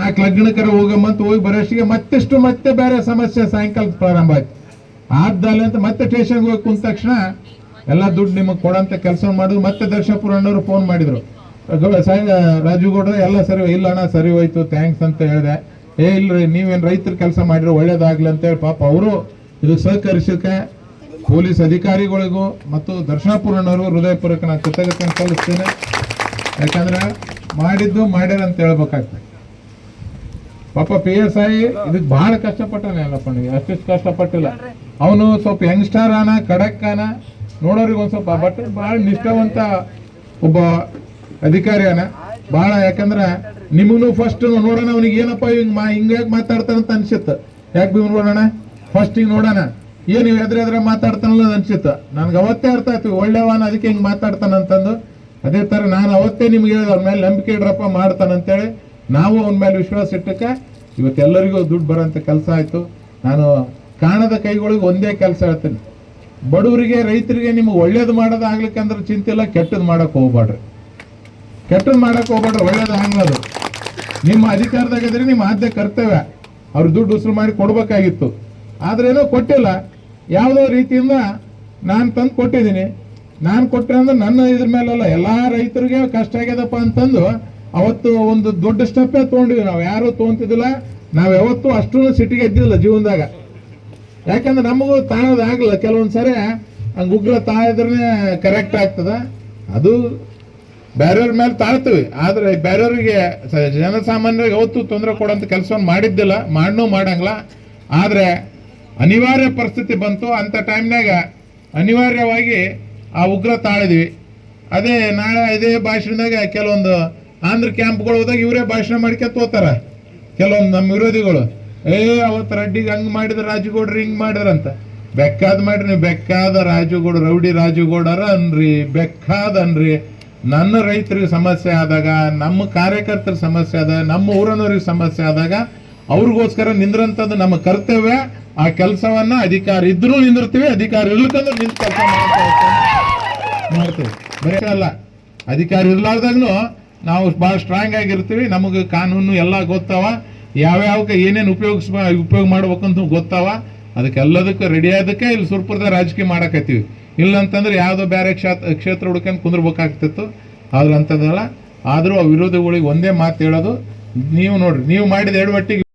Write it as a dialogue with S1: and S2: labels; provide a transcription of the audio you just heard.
S1: ಯಾಕೆ ಲಗ್ನಕರ ಹೋಗಮ್ಮಂತ ಹೋಗಿ ಬರೋಷ್ಟಿಗೆ ಮತ್ತೆ ಬೇರೆ ಸಮಸ್ಯೆ ಸಾಯಂಕಾಲ ಪ್ರಾರಂಭ ಆಯ್ತು. ಆದ್ದಲ್ಲ ಅಂತ ಮತ್ತೆ ಸ್ಟೇಷನ್ಗೆ ಹೋಗಿ ಕುಂತ ತಕ್ಷಣ ಎಲ್ಲ ದುಡ್ಡು ನಿಮಗೆ ಕೊಡಂತ ಕೆಲಸ ಮಾಡಿದ್ರು. ಮತ್ತೆ ದರ್ಶಪುರ ಅಣ್ಣವರು ಫೋನ್ ಮಾಡಿದ್ರು, ರಾಜು ಗೌಡ್ರ ಎಲ್ಲ ಸರಿ ಇಲ್ಲ ಅಣ್ಣ, ಸರಿ ಹೋಯ್ತು, ಥ್ಯಾಂಕ್ಸ್ ಅಂತ ಹೇಳಿದೆ. ಇಲ್ರಿ ನೀವೇನು ರೈತರ ಕೆಲಸ ಮಾಡಿರೋ ಒಳ್ಳೇದಾಗ್ಲಿ ಅಂತೇಳಿ ಪಾಪ ಅವರು ಇದಕ್ಕೆ ಸಹಕರಿಸಕ್ಕೆ ಪೊಲೀಸ್ ಅಧಿಕಾರಿಗಳಿಗೂ ಮತ್ತು ದರ್ಶನಪುರನವರು ಹೃದಯಪೂರ್ವಕ ನಾನು ಕೃತಜ್ಞತೆ ಸಲ್ಲಿಸ್ತೇನೆ. ಯಾಕಂದ್ರೆ ಮಾಡಿದ್ದು ಮಾಡ್ಯಾರ ಅಂತ ಹೇಳ್ಬೇಕಾಗ್ತದೆ. ಪಾಪ PSI ಇದಕ್ಕೆ ಬಹಳ ಕಷ್ಟಪಟ್ಟಾನೆ ಅಲ್ಲಪ್ಪ, ಅಷ್ಟಿಷ್ಟು ಕಷ್ಟಪಟ್ಟಿಲ್ಲ. ಅವನು ಸ್ವಲ್ಪ ಯಂಗ್ಸ್ಟಾರ್ ಅನ, ಖಡಕ್ ಅನ, ನೋಡೋರಿಗೆ ಒಂದು ಸ್ವಲ್ಪ ಬಟ್ ಬಹಳ ನಿಷ್ಠಾವಂತ ಒಬ್ಬ ಅಧಿಕಾರಿ ಅನ ಬಹಳ. ಯಾಕಂದ್ರೆ ನಿಮಗೂ ಫಸ್ಟ್ ನೋಡೋಣ ಅವನಿಗೆ ಏನಪ್ಪ ಹಿಂಗಾಗಿ ಮಾತಾಡ್ತಾನಂತ ಅನ್ಸುತ್ತೆ. ಯಾಕೆ ಭೀಮ್ ನೋಡೋಣ ಫಸ್ಟ್ ಹಿಂಗೆ ನೋಡೋಣ ಏನು ಎದ್ರ ಮಾತಾಡ್ತಾನಲ್ಲ ಅನ್ಸುತ್ತೆ. ನನ್ಗೆ ಅವತ್ತೇ ಅರ್ಥ ಆಯ್ತು ಒಳ್ಳೆಯವನ ಅದಕ್ಕೆ ಹಿಂಗೆ ಮಾತಾಡ್ತಾನಂತಂದು. ಅದೇ ಥರ ನಾನು ಅವತ್ತೇ ನಿಮ್ಗೆ ಹೇಳಿದೆ ಅವ್ನ ಮೇಲೆ ನಂಬಿಕೆ ಇಡ್ರಪ್ಪ ಮಾಡ್ತಾನಂತೇಳಿ. ನಾವು ಅವನ ಮೇಲೆ ವಿಶ್ವಾಸ ಇಟ್ಟಕ್ಕೆ ಇವತ್ತೆಲ್ಲರಿಗೂ ದುಡ್ಡು ಬರೋಂಥ ಕೆಲಸ ಆಯಿತು. ನಾನು ಕಾಣದ ಕೈಗಳಿಗೆ ಒಂದೇ ಕೆಲಸ ಹೇಳ್ತೀನಿ, ಬಡವರಿಗೆ ರೈತರಿಗೆ ನಿಮ್ಗೆ ಒಳ್ಳೇದು ಮಾಡೋದು ಆಗ್ಲಿಕ್ಕೆ ಅಂದ್ರೆ ಚಿಂತೆ ಇಲ್ಲ, ಕೆಟ್ಟದ್ದು ಮಾಡಕ್ಕೆ ಹೋಗ್ಬೇಡ್ರಿ. ಕೆಟ್ಟದ್ದು ಮಾಡಕ್ಕೆ ಹೋಗ್ಬೇಡ್ರಿ, ಒಳ್ಳೇದು ಹಂಗದು. ನಿಮ್ಮ ಅಧಿಕಾರದಾಗಿದ್ರೆ ನಿಮ್ಮ ಆದ್ಯ ಕರ್ತವ್ಯ ಅವ್ರು ದುಡ್ಡು ಉಸಿರು ಮಾಡಿ ಕೊಡ್ಬೇಕಾಗಿತ್ತು. ಆದ್ರೇನೋ ಕೊಟ್ಟಿಲ್ಲ. ಯಾವುದೋ ರೀತಿಯಿಂದ ನಾನು ತಂದು ಕೊಟ್ಟಿದ್ದೀನಿ. ನಾನು ಕೊಟ್ಟರೆ ಅಂದ್ರೆ ನನ್ನ ಇದ್ರ ಮೇಲಲ್ಲ, ಎಲ್ಲ ರೈತರಿಗೆ ಕಷ್ಟ ಆಗ್ಯದಪ್ಪ ಅಂತಂದು ಅವತ್ತು ಒಂದು ದೊಡ್ಡ ಸ್ಟೆಪ್ಪೇ ತೊಗೊಂಡಿವಿ. ನಾವು ಯಾರು ತೊಗೊಂತಿದ್ದಿಲ್ಲ, ನಾವು ಯಾವತ್ತೂ ಅಷ್ಟು ಸಿಟಿಗೆ ಎದ್ದಿಲ್ಲ ಜೀವನದಾಗ. ಯಾಕಂದ್ರೆ ನಮಗೂ ತಾಳೋದಾಗಲ್ಲ. ಕೆಲವೊಂದು ಸರಿ ಹಂಗೆ ಉಗ್ರ ತಾಳಿದ್ರೆ ಕರೆಕ್ಟ್ ಆಗ್ತದ. ಅದು ಬೇರೆಯವ್ರ ಮೇಲೆ ತಾಳ್ತೀವಿ, ಆದರೆ ಬೇರೆಯವ್ರಿಗೆ ಜನಸಾಮಾನ್ಯರಿಗೆ ಯಾವತ್ತೂ ತೊಂದರೆ ಕೊಡೋಂಥ ಕೆಲಸವನ್ನು ಮಾಡಿದ್ದಿಲ್ಲ, ಮಾಡಂಗಿಲ್ಲ. ಆದರೆ ಅನಿವಾರ್ಯ ಪರಿಸ್ಥಿತಿ ಬಂತು. ಅಂಥ ಟೈಮ್ನಾಗ ಅನಿವಾರ್ಯವಾಗಿ ಆ ಉಗ್ರ ತಾಳಿದ್ವಿ. ಅದೇ ನಾಳೆ ಇದೇ ಭಾಷಣದಾಗ ಕೆಲವೊಂದು ಆಂಧ್ರ ಕ್ಯಾಂಪ್ಗಳು ಹೋದಾಗ ಇವರೇ ಭಾಷಣ ಮಾಡ್ಕೊಂತ ಹೋಗ್ತಾರ ಕೆಲವೊಂದು ನಮ್ಮ ವಿರೋಧಿಗಳು. ಅವತ್ತು ರೆಡ್ಡಿಗೆ ಹಂಗೆ ಮಾಡಿದ್ರೆ ರಾಜುಗೌಡ್ರು ಹಿಂಗೆ ಮಾಡಿದ್ರಂತ. ಬೆಕ್ಕಾದ ಮಾಡ್ರಿ ನೀವು, ಬೆಕ್ಕಾದ ರಾಜುಗೌಡ ರೌಡಿ ರಾಜುಗೌಡರ ಅನ್ರಿ, ಬೆಕ್ಕಾದ ಅನ್ರಿ. ನನ್ನ ರೈತರಿಗೆ ಸಮಸ್ಯೆ ಆದಾಗ, ನಮ್ಮ ಕಾರ್ಯಕರ್ತರ ಸಮಸ್ಯೆ ಆದಾಗ, ನಮ್ಮ ಊರನವ್ರಿಗೆ ಸಮಸ್ಯೆ ಆದಾಗ ಅವ್ರಿಗೋಸ್ಕರ ನಿಂದ್ರಂಥದ್ದು ನಮ್ಮ ಕರ್ತವ್ಯ. ಆ ಕೆಲಸವನ್ನ ಅಧಿಕಾರ ಇದ್ರೂ ನಿಂದಿರ್ತೀವಿ, ಅಧಿಕಾರ ಇರ್ಲಿಕ್ಕಂದ್ರೆ ನಿಂತು ಕೆಲಸ ಮಾಡ್ತೀವಿ. ಬರೀ ಅಲ್ಲ, ಅಧಿಕಾರ ಇರ್ಲಾರ್ದಾಗ್ನು ನಾವು ಭಾಳ ಸ್ಟ್ರಾಂಗ್ ಆಗಿರ್ತೀವಿ. ನಮಗೆ ಕಾನೂನು ಎಲ್ಲ ಗೊತ್ತಾವ, ಯಾವ್ಯಾವಕ್ಕೆ ಏನೇನು ಉಪಯೋಗ ಮಾಡ್ಬೇಕಂತ ಗೊತ್ತಾವ. ಅದಕ್ಕೆಲ್ಲದಕ್ಕೆ ರೆಡಿ ಆದಕ್ಕೆ ಇಲ್ಲಿ ಸುರ್ಪುರದ ರಾಜಕೀಯ ಮಾಡಕತ್ತೀವಿ. ಇಲ್ಲಂತಂದ್ರೆ ಯಾವುದೋ ಬೇರೆ ಕ್ಷೇತ್ರ ಹುಡ್ಕೊಂಡು ಕುಂದ್ರಬೇಕಾಗ್ತಿತ್ತು. ಆದ್ರೆ ಅಂಥದ್ದಲ್ಲ. ಆದರೂ ಆ ವಿರೋಧಿಗಳಿಗೆ ಒಂದೇ ಮಾತು ಹೇಳೋದು, ನೀವು ನೋಡ್ರಿ, ನೀವು ಮಾಡಿದ ಎಡವಟ್ಟಿಗೆ